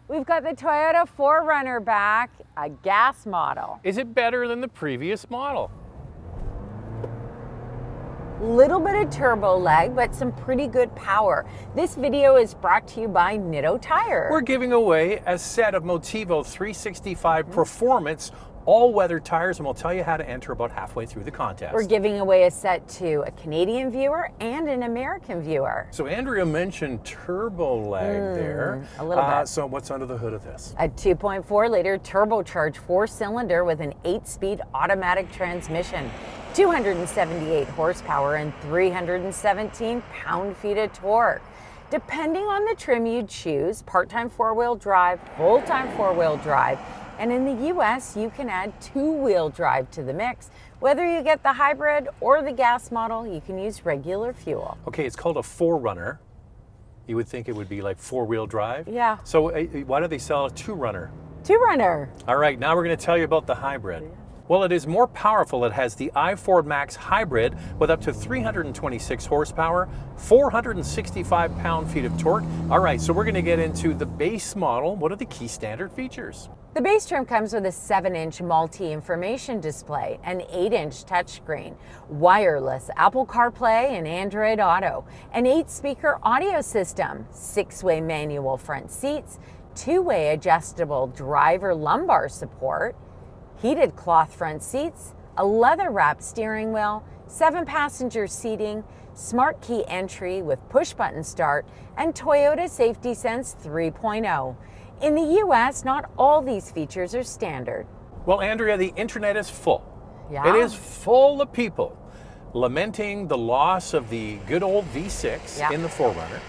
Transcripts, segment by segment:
We've got the Toyota 4Runner back, a gas model. Is it better than the previous model? Little bit of turbo lag, but some pretty good power. This video is brought to you by Nitto Tire. We're giving away a set of Motivo 365 Performance all-weather tires, and we'll tell you how to enter about halfway through the contest. We're giving away a set to a Canadian viewer and an American viewer. So Andrea mentioned turbo lag there. A little bit. So what's under the hood of this? A 2.4-liter turbocharged 4-cylinder with an 8-speed automatic transmission, 278 horsepower and 317 pound-feet of torque. Depending on the trim you'd choose, part-time 4-wheel drive, full-time 4-wheel drive, and in the US, you can add 2-wheel drive to the mix. Whether you get the hybrid or the gas model, you can use regular fuel. Okay, it's called a 4Runner. You would think it would be like 4-wheel drive. Yeah. So why do they sell a 2-runner? 2-runner. All right, now we're going to tell you about the hybrid. Well, it is more powerful. It has the i4 Max Hybrid with up to 326 horsepower, 465 pound-feet of torque. All right, so we're going to get into the base model. What are the key standard features? The base trim comes with a 7-inch multi-information display, an 8-inch touchscreen, wireless Apple CarPlay and Android Auto, an 8-speaker audio system, 6-way manual front seats, 2-way adjustable driver lumbar support, heated cloth front seats, a leather-wrapped steering wheel, 7-passenger seating, smart key entry with push-button start, and Toyota Safety Sense 3.0. In the US, not all these features are standard. Well, Andrea, the internet is full. Yeah. It is full of people lamenting the loss of the good old V6 in the 4Runner,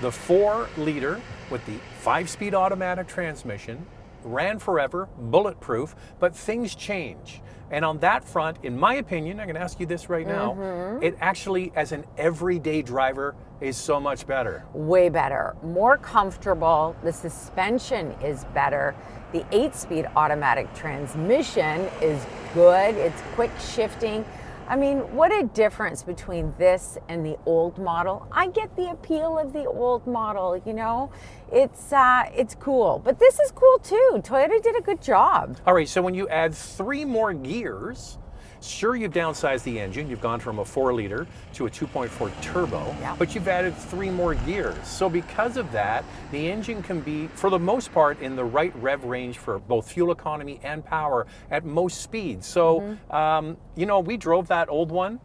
the 4-liter with the 5-speed automatic transmission, ran forever, bulletproof, but things change. And on that front, in my opinion, I'm going to ask you this right now, it actually, as an everyday driver, is so much better. Way better, more comfortable. The suspension is better. The 8-speed automatic transmission is good. It's quick shifting. I mean, what a difference between this and the old model. I get the appeal of the old model, you know. It's cool, but this is cool too. Toyota did a good job. All right, so when you add 3 more gears, sure, you've downsized the engine. You've gone from a 4-liter to a 2.4 turbo, but you've added 3 more gears. So because of that, the engine can be, for the most part, in the right rev range for both fuel economy and power at most speeds. So, you know, we drove that old one.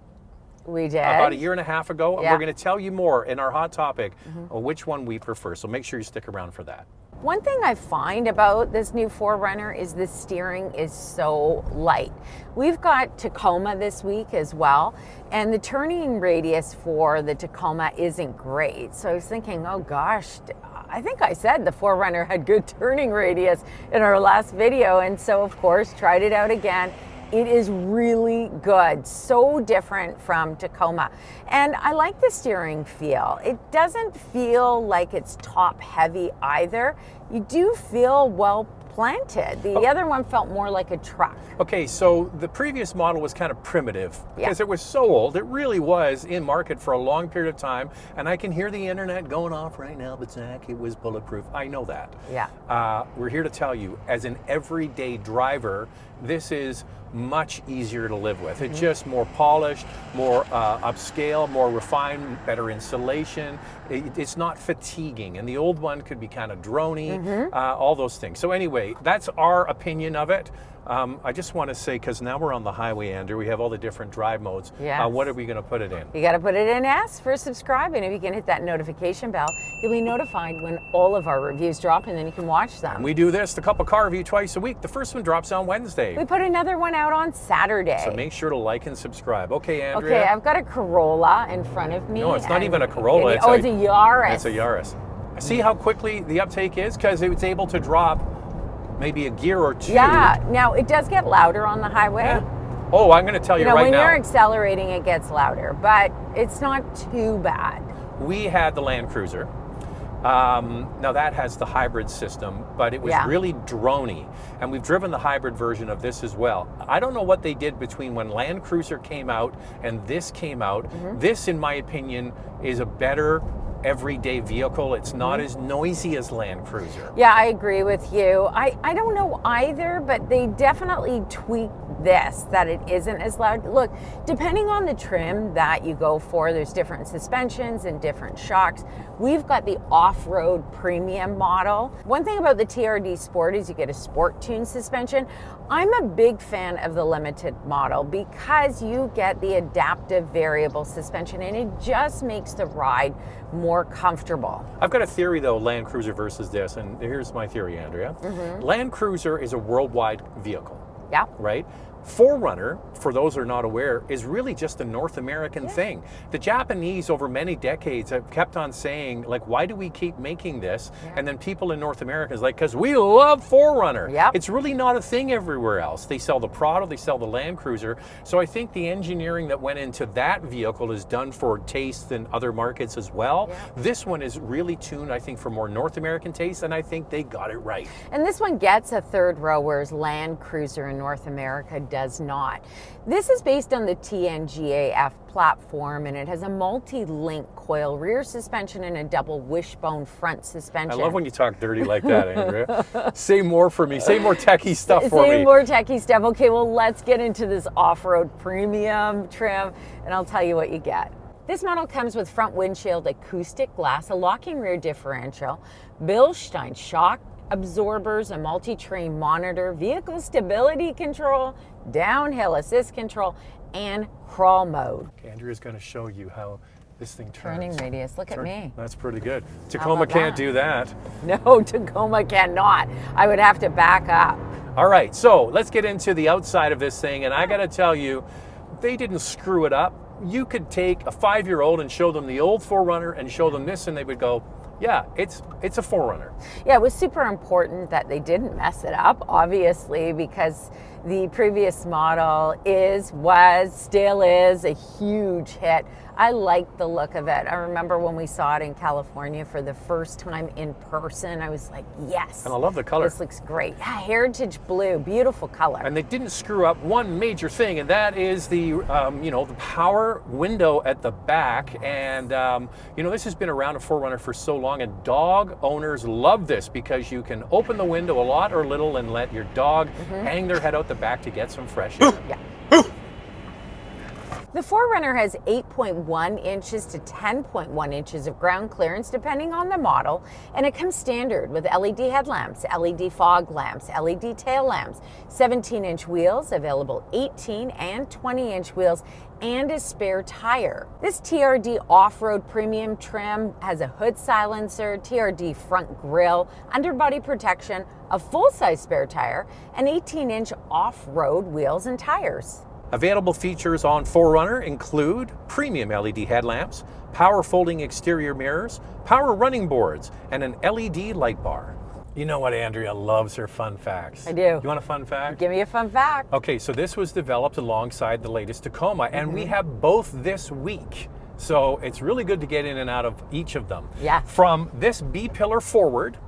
We did. About a year and a half ago. And we're going to tell you more in our hot topic which one we prefer. So make sure you stick around for that. One thing I find about this new 4Runner is the steering is so light. We've got Tacoma this week as well, and the turning radius for the Tacoma isn't great. So I was thinking, oh gosh, I think I said the 4Runner had good turning radius in our last video, and so of course tried it out again. It is really good, so different from Tacoma. And I like the steering feel. It doesn't feel like it's top heavy either. You do feel well planted. The other one felt more like a truck. Okay, so the previous model was kind of primitive because it was so old. It really was in market for a long period of time, and I can hear the internet going off right now, but Zach, it was bulletproof. I know that. Yeah. We're here to tell you, as an everyday driver, this is much easier to live with. It's just more polished, more upscale, more refined, better insulation. It's not fatiguing, and the old one could be kind of droney, all those things. So anyway, that's our opinion of it. I just want to say, because now we're on the highway, Andrew, we have all the different drive modes. What are we going to put it in? You got to put it in S for subscribe, and if you can hit that notification bell, you'll be notified when all of our reviews drop, and then you can watch them. And we do this, the Cup of Car review, twice a week. The first one drops on Wednesday. We put another one out on Saturday. So make sure to like and subscribe. Okay, Andrea? Okay, I've got a Corolla in front of me. No, it's not even a Corolla. It's a Yaris. It's a Yaris. See how quickly the uptake is? Because it's able to drop maybe a gear or 2. Yeah, now it does get louder on the highway. Oh, I'm going to tell you right now. When you're accelerating, it gets louder, but it's not too bad. We had the Land Cruiser. Now that has the hybrid system, but it was really droney. And we've driven the hybrid version of this as well. I don't know what they did between when Land Cruiser came out and this came out. This, in my opinion, is a better everyday vehicle. It's not as noisy as Land Cruiser. Yeah, I agree with you. I don't know either, but they definitely tweaked this, that it isn't as loud. Look, depending on the trim that you go for, there's different suspensions and different shocks. We've got the Off-Road Premium model. One thing about the TRD Sport is you get a sport tune suspension. I'm a big fan of the limited model because you get the adaptive variable suspension and it just makes the ride more comfortable. I've got a theory though, Land Cruiser versus this, and here's my theory, Andrea. Land Cruiser is a worldwide vehicle. Yeah. Right? 4Runner, for those who are not aware, is really just a North American thing. The Japanese over many decades have kept on saying, like, why do we keep making this? And then people in North America is like, because we love 4Runner. Yep. It's really not a thing everywhere else. They sell the Prado, they sell the Land Cruiser. So I think the engineering that went into that vehicle is done for taste in other markets as well. This one is really tuned, I think, for more North American taste, and I think they got it right. And this one gets a third row, whereas Land Cruiser in North America does not. This is based on the TNGA-F platform, and it has a multi-link coil rear suspension and a double wishbone front suspension. I love when you talk dirty like that, Andrea. Say more for me. Say more techie stuff for me. Say more techie stuff. Okay, well, let's get into this off-road premium trim, and I'll tell you what you get. This model comes with front windshield acoustic glass, a locking rear differential, Bilstein shock absorbers, a multi-train monitor, vehicle stability control, downhill assist control, and crawl mode. Okay, Andrea's going to show you how this thing turns. Turning radius, look at me. That's pretty good. Tacoma can't do that. No, Tacoma cannot. I would have to back up. All right, so let's get into the outside of this thing, and I got to tell you, they didn't screw it up. You could take a 5-year-old and show them the old 4Runner and show them this, and they would go, yeah, it's a 4Runner. Yeah, it was super important that they didn't mess it up, obviously, because the previous model still is a huge hit. I like the look of it. I remember when we saw it in California for the first time in person, I was like, yes. And I love the color. This looks great. Yeah, heritage blue, beautiful color. And they didn't screw up one major thing, and that is the, the power window at the back. And, this has been around a 4Runner for so long, and dog owners love this because you can open the window a lot or little and let your dog hang their head out the back to get some fresh air. Yeah. The 4Runner has 8.1 inches to 10.1 inches of ground clearance depending on the model, and it comes standard with LED headlamps, LED fog lamps, LED tail lamps, 17-inch wheels, available 18 and 20-inch wheels, and a spare tire. This TRD Off-Road Premium trim has a hood silencer, TRD front grille, underbody protection, a full-size spare tire, and 18-inch off-road wheels and tires. Available features on 4Runner include premium LED headlamps, power folding exterior mirrors, power running boards, and an LED light bar. You know what, Andrea loves her fun facts. I do. You want a fun fact? Give me a fun fact. Okay, so this was developed alongside the latest Tacoma, and we have both this week. So it's really good to get in and out of each of them. Yeah. From this B-pillar forward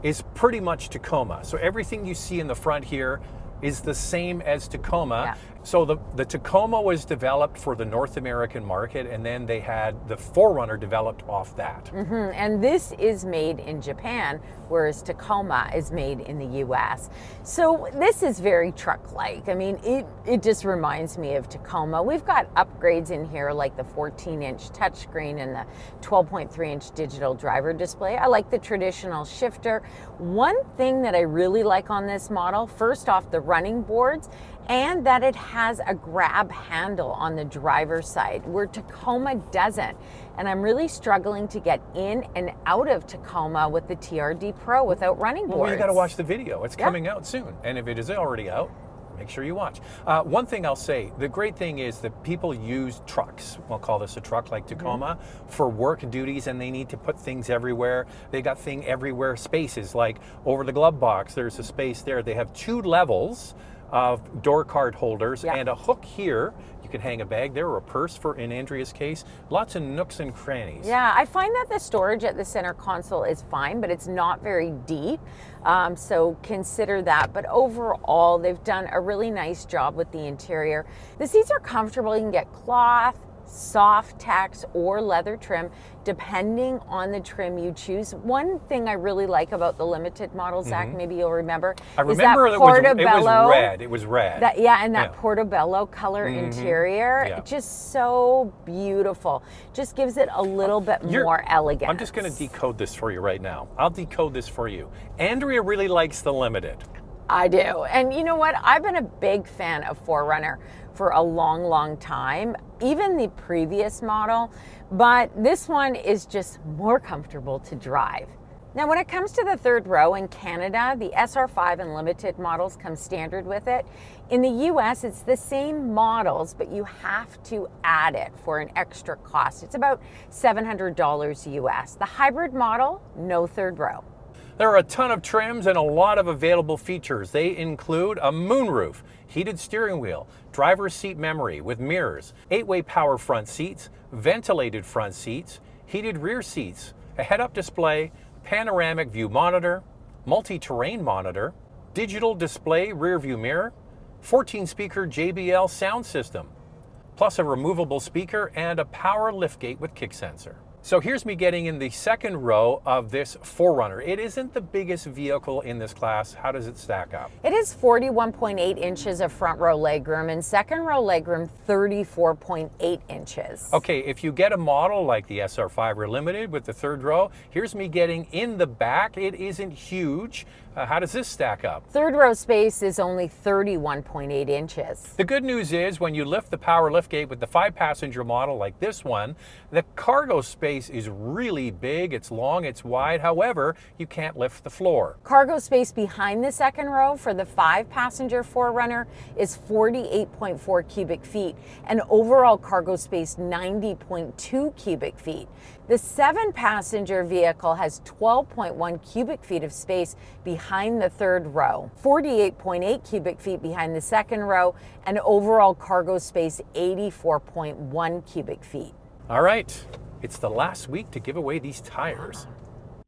is pretty much Tacoma. So everything you see in the front here is the same as Tacoma. Yeah. So the Tacoma was developed for the North American market, and then they had the 4Runner developed off that. And this is made in Japan, whereas Tacoma is made in the US. So this is very truck-like. I mean, it just reminds me of Tacoma. We've got upgrades in here like the 14-inch touchscreen and the 12.3-inch digital driver display. I like the traditional shifter. One thing that I really like on this model, first off, the running boards, and that it has a grab handle on the driver's side, where Tacoma doesn't. And I'm really struggling to get in and out of Tacoma with the TRD Pro without running boards. Well, you got to watch the video. It's coming out soon. And if it is already out, make sure you watch. One thing I'll say, the great thing is that people use trucks, we'll call this a truck like Tacoma, for work duties, and they need to put things everywhere. They got thing everywhere spaces, like over the glove box, there's a space there. They have 2 levels of door card holders and a hook here. You can hang a bag there or a purse for, in Andrea's case, lots of nooks and crannies. Yeah, I find that the storage at the center console is fine, but it's not very deep. So consider that. But overall, they've done a really nice job with the interior. The seats are comfortable. You can get cloth, soft tax, or leather trim, depending on the trim you choose. One thing I really like about the limited model, Zach, maybe you'll remember, I is that remember it was red. It was red. That portobello color interior, Yeah. just so beautiful. Just gives it a little bit more elegance. I'm just going to decode this for you right now. I'll decode this for you. Andrea really likes the limited. I do. And you know what? I've been a big fan of 4Runner for a long, long time, even the previous model, but this one is just more comfortable to drive. Now, when it comes to the third row in Canada, the SR5 and limited models come standard with it. In the US, it's the same models, but you have to add it for an extra cost. It's about $700 US. The hybrid model, no third row. There are a ton of trims and a lot of available features. They include a moonroof, heated steering wheel, driver's seat memory with mirrors, 8-way power front seats, ventilated front seats, heated rear seats, a head-up display, panoramic view monitor, multi-terrain monitor, digital display rear view mirror, 14-speaker JBL sound system, plus a removable speaker and a power liftgate with kick sensor. So here's me getting in the second row of this 4Runner. It isn't the biggest vehicle in this class. How does it stack up? It is 41.8 inches of front row legroom and second row legroom 34.8 inches. Okay, if you get a model like the SR5 or Limited with the third row, here's me getting in the back. It isn't huge. How does this stack up? Third row space is only 31.8 inches. The good news is when you lift the power liftgate with the 5-passenger model like this one, the cargo space is really big. It's long, it's wide. However, you can't lift the floor. Cargo space behind the second row for the 5-passenger 4Runner is 48.4 cubic feet and overall cargo space 90.2 cubic feet. The 7-passenger vehicle has 12.1 cubic feet of space behind the third row, 48.8 cubic feet behind the second row, and overall cargo space 84.1 cubic feet. All right, it's the last week to give away these tires.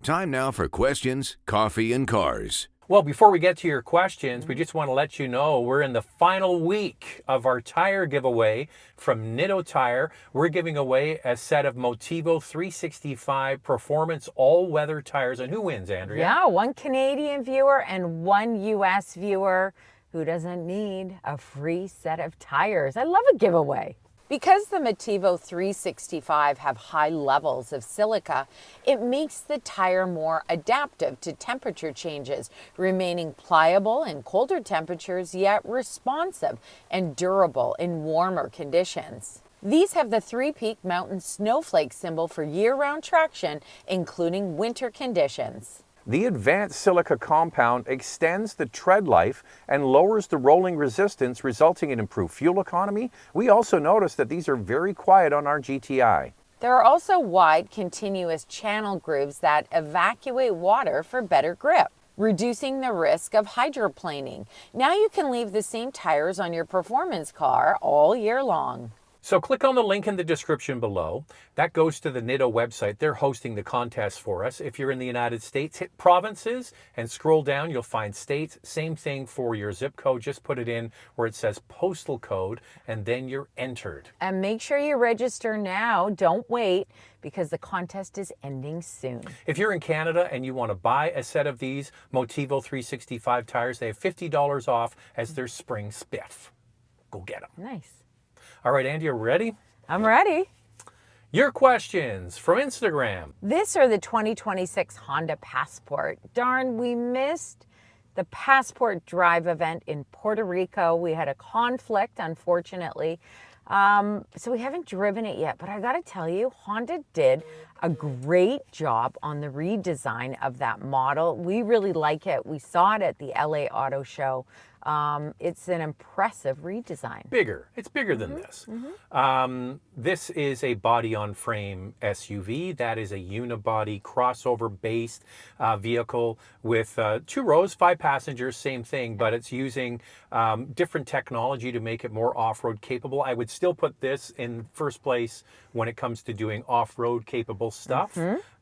Time now for questions, coffee, and cars. Well, before we get to your questions, we just want to let you know we're in the final week of our tire giveaway from Nitto Tire. We're giving away a set of Motivo 365 Performance All-Weather tires. And who wins, Andrea? Yeah, one Canadian viewer and one US viewer who doesn't need a free set of tires. I love a giveaway. Because the Motivo 365 have high levels of silica, it makes the tire more adaptive to temperature changes, remaining pliable in colder temperatures, yet responsive and durable in warmer conditions. These have the 3-peak mountain snowflake symbol for year-round traction, including winter conditions. The advanced silica compound extends the tread life and lowers the rolling resistance, resulting in improved fuel economy. We also noticed that these are very quiet on our GTI. There are also wide, continuous channel grooves that evacuate water for better grip, reducing the risk of hydroplaning. Now you can leave the same tires on your performance car all year long. So click on the link in the description below. That goes to the Nitto website. They're hosting the contest for us. If you're in the United States, hit provinces and scroll down. You'll find states. Same thing for your zip code. Just put it in where it says postal code and then you're entered. And make sure you register now. Don't wait because the contest is ending soon. If you're in Canada and you want to buy a set of these Motivo 365 tires, they have $50 off as their spring spiff. Go get them. Nice. All right, Andy, you ready? I'm ready. Your questions from Instagram. This or the 2026 Honda Passport. Darn, we missed the Passport Drive event in Puerto Rico. We had a conflict, unfortunately. So we haven't driven it yet, but I gotta tell you, Honda did a great job on the redesign of that model. We really like it. We saw it at the LA Auto Show. It's an impressive redesign. Bigger. It's bigger than this. This is a body-on-frame SUV. That is a unibody crossover-based vehicle with 2 rows, 5 passengers, same thing, but it's using different technology to make it more off-road capable. I would still put this in first place when it comes to doing off-road capable stuff.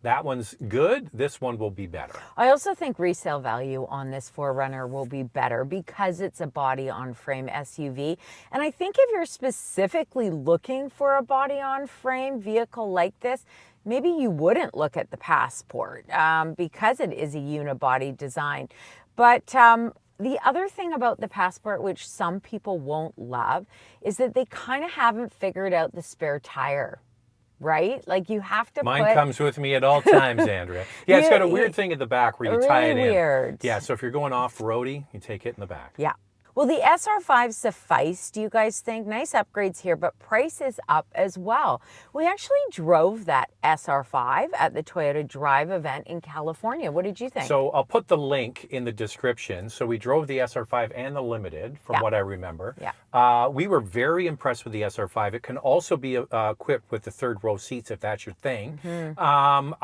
That one's good. This one will be better. I also think resale value on this 4Runner will be better because it's a body-on-frame SUV. And I think if you're specifically looking for a body-on-frame vehicle like this, maybe you wouldn't look at the Passport because it is a unibody design. But the other thing about the Passport, which some people won't love, is that they kind of haven't figured out the spare tire. Right? Like you have to Mine comes with me at all times, Andrea. Yeah, it's got a weird thing at the back where you tie it in. Weird. Yeah, so if you're going off-roady, you take it in the back. Yeah. Well, the SR5 suffice, do you guys think? Nice upgrades here, but price is up as well. We actually drove that SR5 at the Toyota Drive event in California. What did you think? So I'll put the link in the description. So we drove the SR5 and the Limited, from what I remember. Yeah. We were very impressed with the SR5. It can also be equipped with the third row seats if that's your thing. I'm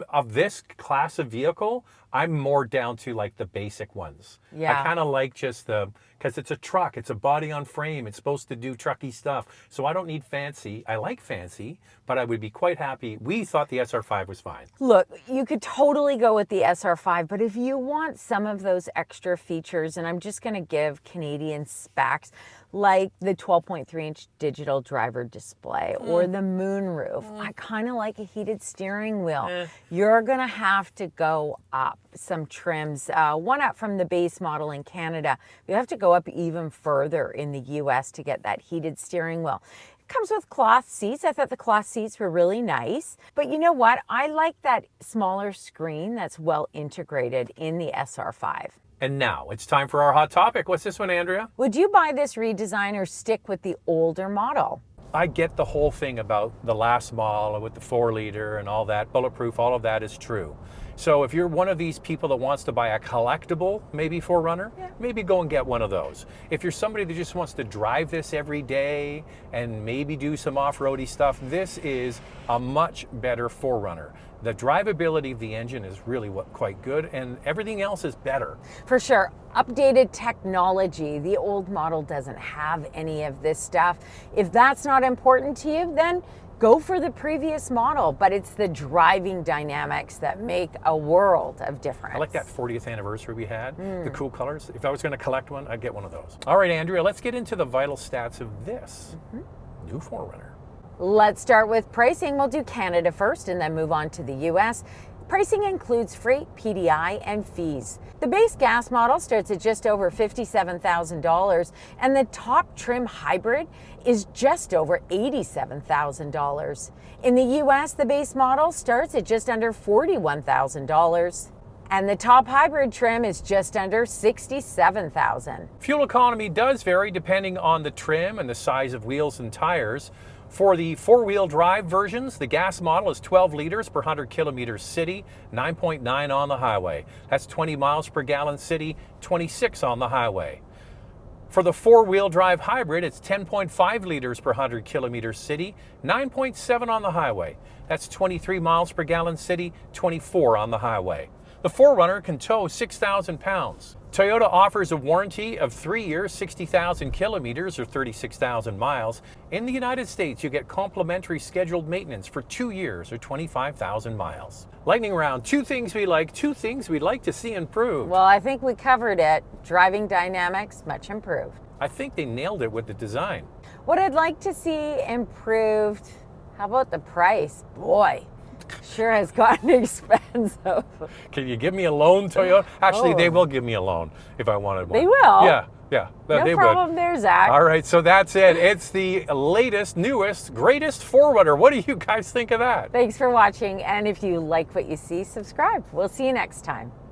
of this class of vehicle, I'm more down to like the basic ones. Yeah. I kind of like just because it's a truck, it's a body on frame, it's supposed to do trucky stuff. So I don't need fancy. I like fancy, but I would be quite happy. We thought the SR5 was fine. Look, you could totally go with the SR5, but if you want some of those extra features, and I'm just going to give Canadian specs, like the 12.3-inch digital driver display or the moonroof. I kind of like a heated steering wheel. You're going to have to go up some trims, one up from the base model in Canada. You have to go up even further in the US to get that heated steering wheel. It comes with cloth seats. I thought the cloth seats were really nice. But you know what? I like that smaller screen that's well integrated in the SR5. And now it's time for our hot topic. What's this one, Andrea? Would you buy this redesign or stick with the older model? I get the whole thing about the last model with the 4-liter and all that, bulletproof, all of that is true. So if you're one of these people that wants to buy a collectible, maybe 4Runner, maybe go and get one of those. If you're somebody that just wants to drive this every day and maybe do some off-roady stuff, this is a much better 4Runner. The drivability of the engine is really quite good, and everything else is better. For sure. Updated technology. The old model doesn't have any of this stuff. If that's not important to you, then go for the previous model, but it's the driving dynamics that make a world of difference. I like that 40th anniversary we had, the cool colors. If I was going to collect one, I'd get one of those. All right, Andrea, let's get into the vital stats of this new 4Runner. Let's start with pricing. We'll do Canada first and then move on to the US. Pricing includes freight, PDI, and fees. The base gas model starts at just over $57,000, and the top trim hybrid is just over $87,000. In the US, the base model starts at just under $41,000. And the top hybrid trim is just under $67,000. Fuel economy does vary depending on the trim and the size of wheels and tires. For the four-wheel drive versions, the gas model is 12 liters per 100 kilometers city, 9.9 on the highway. That's 20 miles per gallon city, 26 on the highway. For the four-wheel drive hybrid, it's 10.5 liters per 100 kilometers city, 9.7 on the highway. That's 23 miles per gallon city, 24 on the highway. The 4Runner can tow 6,000 pounds. Toyota offers a warranty of 3 years, 60,000 kilometers or 36,000 miles. In the United States, you get complimentary scheduled maintenance for 2 years or 25,000 miles. Lightning round, 2 things we like, 2 things we'd like to see improved. Well, I think we covered it. Driving dynamics, much improved. I think they nailed it with the design. What I'd like to see improved, how about the price? Boy, sure has gotten expensive. Can you give me a loan, Toyota? Actually, they will give me a loan if I wanted one. They will? Yeah. No they problem would. there, Zach. All right, so that's it. It's the latest, newest, greatest 4Runner. What do you guys think of that? Thanks for watching, and if you like what you see, subscribe. We'll see you next time.